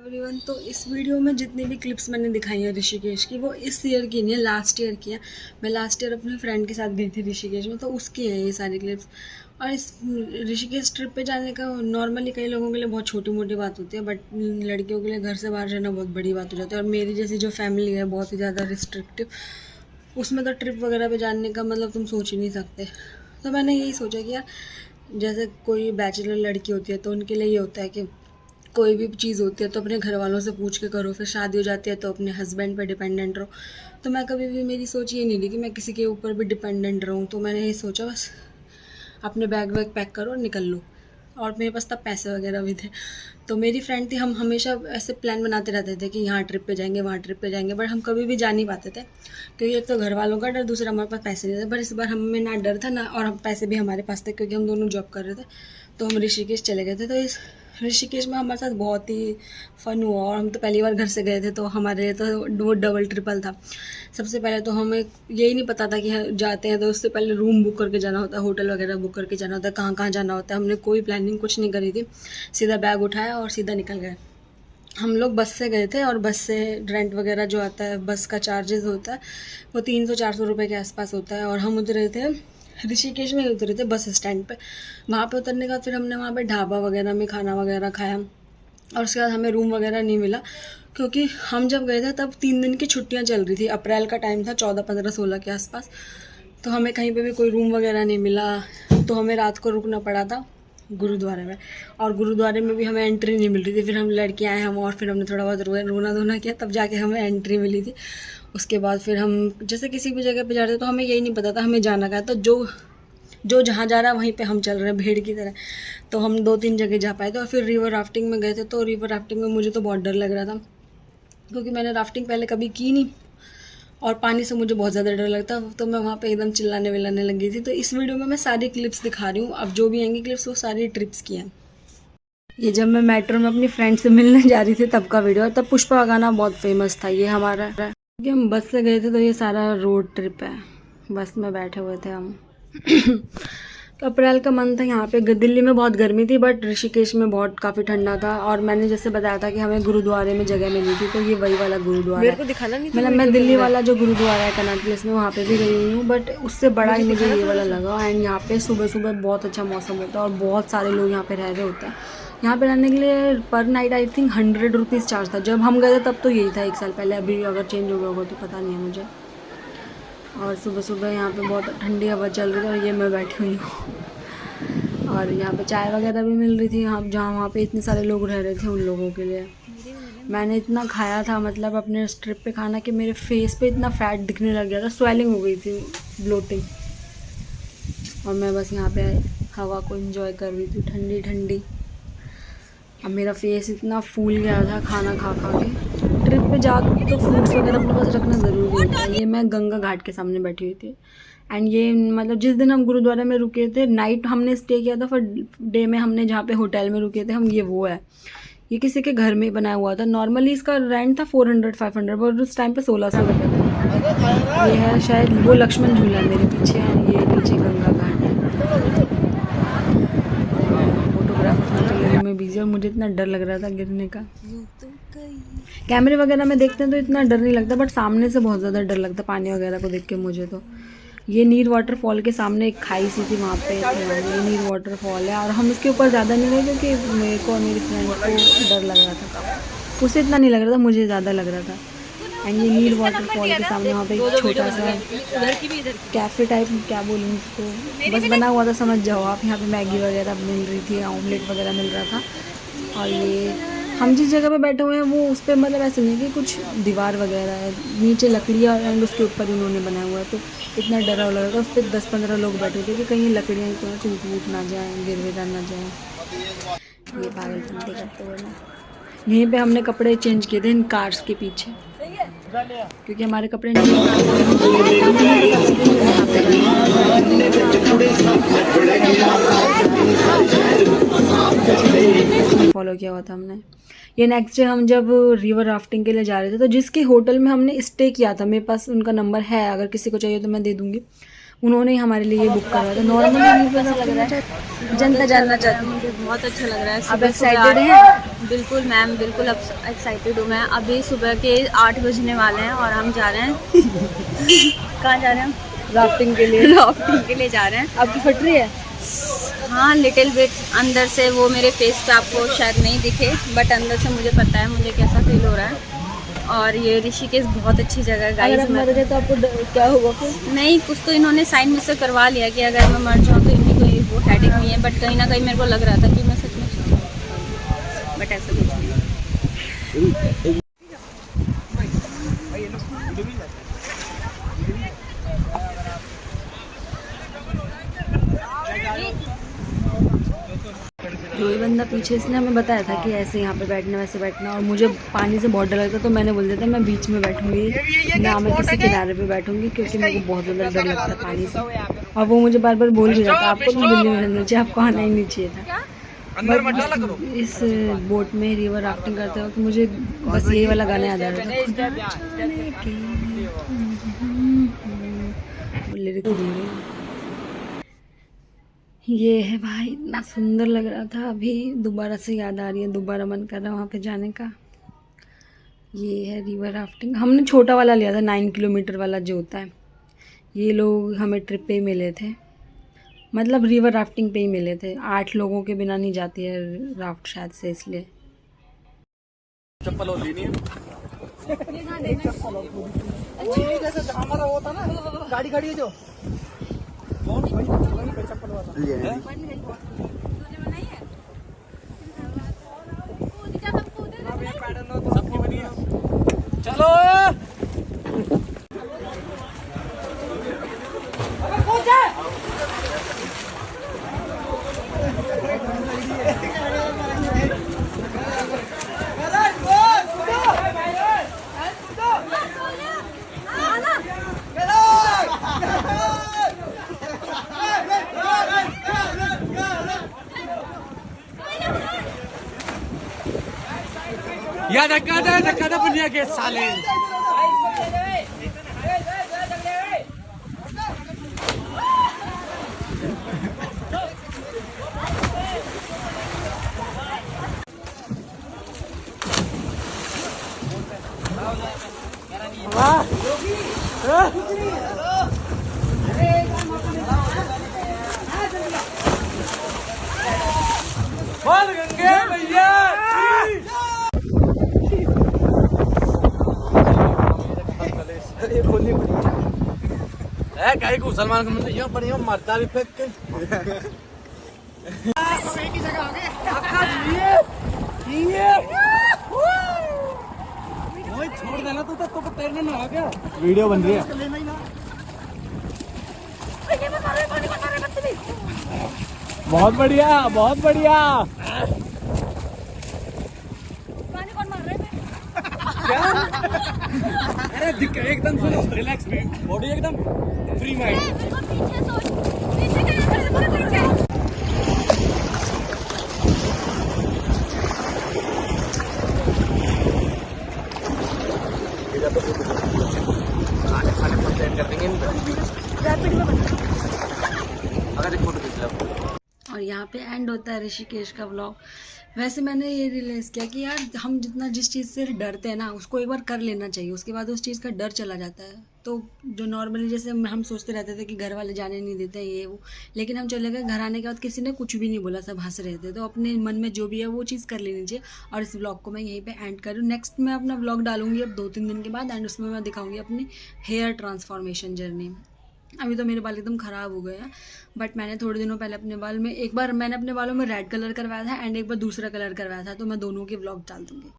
Everyone, तो इस video में जितनी भी क्लिप्स मैंने दिखाई है ऋषिकेश की, वो इस ईयर की नहीं है, लास्ट ईयर की है। मैं लास्ट ईयर अपने फ्रेंड के साथ गई थी ऋषिकेश में, तो उसकी है ये सारी क्लिप्स। और इस ऋषिकेश ट्रिप पे जाने का नॉर्मली कई लोगों के लिए बहुत छोटी मोटी बात होती है, बट लड़कियों के लिए घर से बाहर रहना बहुत बड़ी बात हो जाती है। और मेरी जैसी जो फैमिली है बहुत ही ज़्यादा रिस्ट्रिक्टिव, उसमें तो ट्रिप वगैरह पे जाने का मतलब तुम सोच ही नहीं सकते। तो मैंने यही सोचा कि यार, जैसे कोई बैचलर लड़की होती है तो उनके लिए ये होता है कि कोई भी चीज़ होती है तो अपने घर वालों से पूछ के करो, फिर शादी हो जाती है तो अपने हस्बैंड पे डिपेंडेंट रहो। तो मैं कभी भी, मेरी सोच ये नहीं थी कि मैं किसी के ऊपर भी डिपेंडेंट रहूँ। तो मैंने ये सोचा बस अपने बैग वैग पैक करो और निकल लो। और मेरे पास तब पैसे वगैरह भी थे। तो मेरी फ्रेंड थी, हम हमेशा ऐसे प्लान बनाते रहते थे कि यहाँ ट्रिप पे जाएंगे, वहाँ ट्रिप पे जाएंगे, बट हम कभी भी जा नहीं पाते थे क्योंकि एक तो घर वालों का डर, दूसरा हमारे पास पैसे नहीं थे। पर इस बार हमें ना डर था ना, और हम पैसे भी हमारे पास थे क्योंकि हम दोनों जॉब कर रहे थे। तो हम ऋषिकेश चले गए थे। तो इस ऋषिकेश में हमारे साथ बहुत ही फ़न हुआ, और हम तो पहली बार घर से गए थे तो हमारे लिए तो वो डबल ट्रिपल था। सबसे पहले तो हमें यही नहीं पता था कि जाते हैं तो उससे पहले रूम बुक करके जाना होता है, होटल वगैरह बुक करके जाना होता है, कहाँ कहाँ जाना होता है। हमने कोई प्लानिंग कुछ नहीं करी थी, सीधा बैग उठाया और सीधा निकल गए। हम लोग बस से गए थे, और बस से रेंट वगैरह जो आता है, बस का चार्जेस होता है वो 300-400 रुपये के आसपास होता है। और हम उतरे थे ऋषिकेश में ही उतरे थे बस स्टैंड पे। वहाँ पे उतरने के बाद फिर हमने वहाँ पे ढाबा वगैरह में खाना वगैरह खाया, और उसके बाद हमें रूम वगैरह नहीं मिला क्योंकि हम जब गए थे तब 3 दिन की छुट्टियाँ चल रही थी, अप्रैल का टाइम था, 14, 15, 16 के आसपास। तो हमें कहीं पे भी कोई रूम वगैरह नहीं मिला, तो हमें रात को रुकना पड़ा था गुरुद्वारे में। और गुरुद्वारे में भी हमें एंट्री नहीं मिल रही थी। फिर हम लड़के आए हम, और फिर हमने थोड़ा बहुत रोना धोना किया, तब जाके हमें एंट्री मिली थी। उसके बाद फिर हम जैसे किसी भी जगह पे जा रहे थे तो हमें यही नहीं पता था हमें जाना कहाँ है। तो जो जहाँ जा रहा है वहीं पे हम चल रहे हैं भेड़ की तरह। तो हम 2-3 जगह जा पाए थे। और फिर रिवर राफ्टिंग में गए थे। तो रिवर राफ्टिंग में मुझे तो बहुत डर लग रहा था क्योंकि मैंने राफ्टिंग पहले कभी की नहीं, और पानी से मुझे बहुत ज़्यादा डर लगता। तो मैं वहाँ पे एकदम चिल्लाने विल्लाने लगी थी। तो इस वीडियो में मैं सारी क्लिप्स दिखा रही हूँ। अब जो भी आएंगी क्लिप्स वो सारी ट्रिप्स की हैं। ये जब मैं मेट्रो में अपनी फ्रेंड से मिलने जा रही थी तब का वीडियो, और तब पुष्पा का गाना बहुत फेमस था। ये हमारा, क्योंकि हम बस से गए थे तो ये सारा रोड ट्रिप है, बस में बैठे हुए थे हम। तो अप्रैल का मंथ था, यहाँ पे दिल्ली में बहुत गर्मी थी, बट ऋषिकेश में बहुत काफ़ी ठंडा था। और मैंने जैसे बताया था कि हमें गुरुद्वारे में जगह मिली थी, तो ये वही वाला गुरुद्वारा है। मतलब मैं दिल्ली वाला जो गुरुद्वारा है कनॉट प्लेस में, वहाँ पे भी गई हुई हूँ, बट उससे बड़ा ही मुझे ये वाला लगा। एंड यहाँ पे सुबह सुबह बहुत अच्छा मौसम होता है, और बहुत सारे लोग यहाँ पे रह रहे होते हैं। यहाँ पे रहने के लिए पर night I think 100 rupees charge था। जब हम गए थे तब तो यही था 1 साल पहले, अभी अगर चेंज हो गया होगा तो पता नहीं है मुझे। और सुबह सुबह यहाँ पे बहुत ठंडी हवा चल रही थी, और ये मैं बैठी हुई हूँ। और यहाँ पे चाय वगैरह भी मिल रही थी, यहाँ जहाँ वहाँ पे इतने सारे लोग रह रहे थे उन लोगों के लिए। मैंने इतना खाया था, मतलब अपने इस ट्रिप पे खाना, कि मेरे फेस पे इतना फैट दिखने लग गया था, स्वेलिंग हो गई थी, ब्लोटिंग। और मैं बस यहाँ पे हवा को एंजॉय कर रही थी, ठंडी ठंडी। अब मेरा फेस इतना फूल गया था खाना खा खा के। ट्रिप पे जा तो फ्रूट्स वगैरह अपने पास रखना ज़रूरी होता है। ये मैं गंगा घाट के सामने बैठी हुई थी। एंड ये मतलब जिस दिन हम गुरुद्वारा में रुके थे, नाइट हमने स्टे किया था, फिर डे में हमने जहाँ पे होटल में रुके थे हम, ये वो है, ये किसी के घर में बनाया हुआ था। नॉर्मली इसका रेंट था 400-500, पर उस टाइम पे 1600 रुपये था। ये है शायद वो लक्ष्मण झूला मेरे पीछे है, ये नीचे गंगा घाट है। फोटोग्राफर फोटो लेने में बिजी, और मुझे इतना डर लग रहा था गिरने का। कैमरे वगैरह में देखते हैं तो इतना डर नहीं लगता, बट सामने से बहुत ज़्यादा डर लगता पानी वगैरह को देख के मुझे तो। ये नीर वाटरफॉल के सामने एक खाई सी थी, वहाँ पे ये नीर वाटरफॉल है। और हम इसके ऊपर ज़्यादा नहीं गए क्योंकि मेरे को और मेरी फ्रेंड को डर लग रहा था, उसे इतना नहीं लग रहा था, मुझे ज़्यादा लग रहा था। एंड ये नीर वाटरफॉल के सामने वहाँ पे एक छोटा सा कैफ़े टाइप, क्या बोलूँ उसको, बस बना हुआ था, समझ जाओ आप। यहाँ पे मैगी वगैरह मिल रही थी, ऑमलेट वगैरह मिल रहा था। और ये हम जिस जगह पे बैठे हुए हैं वो उस पर मतलब ऐसे नहीं कि कुछ दीवार वगैरह है, नीचे लकड़ियाँ एंड उसके ऊपर उन्होंने बनाया हुआ है। तो इतना डरा लग रहा था। उस पर 10-15 लोग बैठे थे कि कहीं लकड़ियाँ तो टूट वूट ना जाए, गिर विर ना जाए। ये पागलपंती करते हुए ना, यहीं पे हमने कपड़े चेंज किए थे इन कार्स के पीछे, क्योंकि हमारे कपड़े नहीं फॉलो किया हुआ था हमने। ये नेक्स्ट डे हम जब रिवर राफ्टिंग के लिए जा रहे थे, तो जिसके होटल में हमने स्टे किया था, मेरे पास उनका नंबर है, अगर किसी को चाहिए तो मैं दे दूँगी। उन्होंने ही हमारे लिए बुक करा था। नॉर्मली कैसा लग रहा है, जनता जानना चाहती है। मुझे बहुत अच्छा लग रहा है। आप सुबह एक्साइटेड हैं? बिल्कुल मैम, बिल्कुल एक्साइटेड हूँ मैं। अभी सुबह के 8 बजने वाले हैं और हम जा रहे हैं कहाँ जा रहे हैं हम? राफ्टिंग के लिए। राफ्टिंग के लिए जा रहे हैं। आपकी फट रही है? हाँ, लिटिल बिट अंदर से। वो मेरे फेस पे आपको शायद नहीं दिखे, बट अंदर से मुझे पता है मुझे कैसा फील हो रहा है। और ये ऋषिकेश बहुत अच्छी जगह है अगर आप गाइस। मर गए तो आपको क्या होगा फिर? नहीं, कुछ तो इन्होंने साइन में से करवा लिया कि अगर मैं मर जाऊँ तो इनकी कोई वो हेडेक नहीं है, बट कहीं ना कहीं मेरे को लग रहा था कि मैं सच में, बट ऐसा कुछ नहीं। जो ये बंदा पीछे, इसने हमें बताया था कि ऐसे यहाँ पे बैठना, वैसे बैठना, और मुझे पानी से बहुत डर लगता, तो मैंने बोल दिया था मैं बीच में बैठूंगी ना, मैं किसी किनारे पे बैठूंगी, क्योंकि मेरे को बहुत ज़्यादा डर लगता है पानी से। और वो मुझे बार बार बोल भी रहा था आपको तो दिल्ली में रहना चाहिए, आपको आना ही नहीं चाहिए था। बट इस बोट में रिवर राफ्टिंग करते वक्त मुझे बस यही वाला गाना याद आ रहा था, खुदा जाने के लिरिक्स भूल गई। ये है भाई, इतना सुंदर लग रहा था, अभी दोबारा से याद आ रही है, दोबारा मन कर रहा है वहाँ पे जाने का। ये है रिवर राफ्टिंग। हमने छोटा वाला लिया था, 9 किलोमीटर वाला जो होता है। ये लोग हमें ट्रिप पे ही मिले थे, मतलब रिवर राफ्टिंग पे ही मिले थे। 8 लोगों के बिना नहीं जाती है राफ्ट शायद से, इसलिए। चप्पल और लेनी है। एक चप्पल और पूरी जैसे हमारा होता ना, गाड़ी खड़ी है जो वहीं पे चप्पल वाला सबकी बनी है। चलो या धक्का दे बुनिया के साले। बोल गंगे भैया कहीं को सलमान का मतलब यूं पड़ी मरता भी फेंक के एक ही जगह आ गए। छोड़ देना तू तो तैरने में आ गया। वीडियो बन रही है। बहुत बढ़िया, बहुत बढ़िया। क्या? अरे एकदम सुनो, रिलैक्स, बॉडी एकदम फ्री माइंड। और यहाँ पे एंड होता है ऋषिकेश का व्लॉग। वैसे मैंने ये रियलाइज़ किया कि यार हम जितना जिस चीज़ से डरते हैं ना, उसको एक बार कर लेना चाहिए, उसके बाद उस चीज़ का डर चला जाता है। तो जो नॉर्मली जैसे हम सोचते रहते थे कि घर वाले जाने नहीं देते ये वो, लेकिन हम चले गए, घर आने के बाद किसी ने कुछ भी नहीं बोला, सब हंस रहे थे। तो अपने मन में जो भी है वो चीज़ कर लेनी चाहिए। और इस व्लॉग को मैं यहीं पे एंड करूँ। नेक्स्ट मैं अपना व्लॉग डालूंगी अब 2-3 दिन के बाद, एंड उसमें मैं दिखाऊंगी अपनी हेयर ट्रांसफॉर्मेशन जर्नी। अभी तो मेरे बाल एकदम ख़राब हो गए हैं, बट मैंने थोड़े दिनों पहले अपने बाल में, एक बार मैंने अपने बालों में रेड कलर करवाया था एंड एक बार दूसरा कलर करवाया था, तो मैं दोनों के व्लॉग डाल दूँगी।